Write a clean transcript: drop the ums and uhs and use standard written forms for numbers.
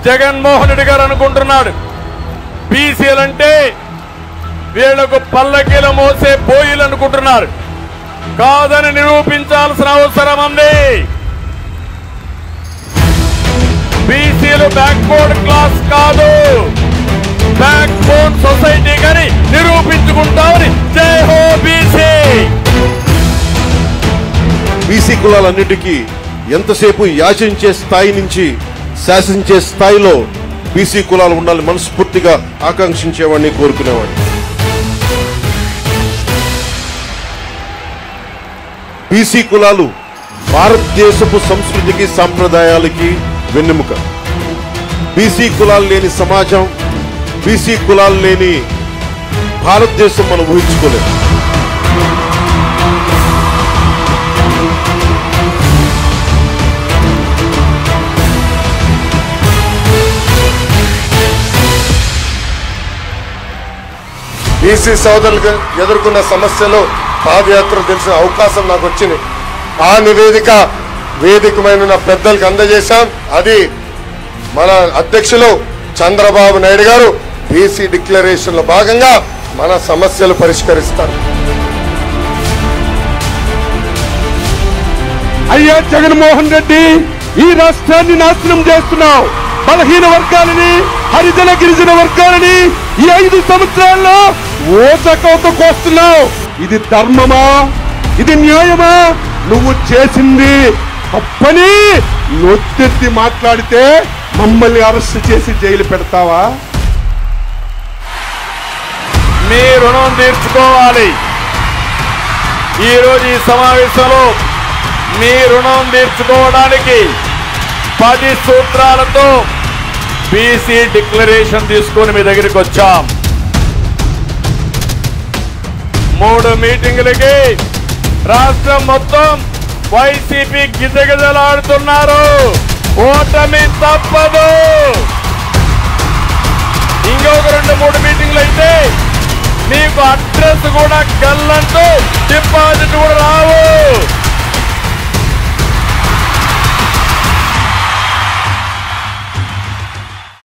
జగన్మోహన్ రెడ్డి గారు అనుకుంటున్నాడు బీసీలంటే వీళ్లకు పల్లకీలు మోసే బోయిలు అనుకుంటున్నారు. కాదని నిరూపించాల్సిన అవసరం ఉంది. బీసీలు బ్యాక్వర్డ్ క్లాస్ కాదు, బ్యాక్ బోన్ సొసైటీ కానీ నిరూపించుకుంటామని జై హో బీసీ. బీసీ కులాలన్నిటికీ ఎంతసేపు యాచించే స్థాయి నుంచి శాసించే స్థాయిలో బీసీ కులాలు ఉండాలని మనస్ఫూర్తిగా ఆకాంక్షించేవాడిని, కోరుకునేవాడిని. బీసీ కులాలు భారతదేశపు సంస్కృతికి సాంప్రదాయాలకి వెన్నెముక. బీసీ కులాలు లేని సమాజం, బీసీ కులాలు లేని భారతదేశం మనం ఊహించుకోలేము. బీసీ సోదరులకు ఎదుర్కొన్న సమస్యలు పాదయాత్ర తెలిసిన అవకాశం నాకు వచ్చింది. ఆ నివేదిక వేదికమైన పెద్దలకు అందజేశాం. అది మన అధ్యక్షులు చంద్రబాబు నాయుడు గారు బీసీ డిక్లరేషన్ లో భాగంగా మన సమస్యలు పరిష్కరిస్తారు. అయ్యా జగన్మోహన్ రెడ్డి, ఈ రాష్ట్రాన్ని నాశనం చేస్తున్నావు. బలహీన వర్గాలని, హరిజన గిరిజన వర్గాలని ఈ 5 సంవత్సరాల్లో ఓచకవత కోస్తున్నావు. ఇది ధర్మమా? ఇది న్యాయమా? నువ్వు చేసింది తప్పని నొత్తెత్తి మాట్లాడితే మమ్మల్ని అరెస్ట్ చేసి జైలు పెడతావా? మీ రుణం తీర్చుకోవాలి. ఈరోజు ఈ సమావేశంలో మీ రుణం తీర్చుకోవడానికి 10 సూత్రాలతో బీసీ డిక్లరేషన్ తీసుకొని మీ దగ్గరికి వచ్చాం. 3 మీటింగులకి రాష్ట్రం మొత్తం వైసీపీ గిజగిజలాడుతున్నారు. ఓటమి తప్పదు. ఇంకొక 2-3 మీటింగ్లు అయితే మీకు అడ్రస్ కూడా గల్లంటూ డిపాజిట్ కూడా రావు.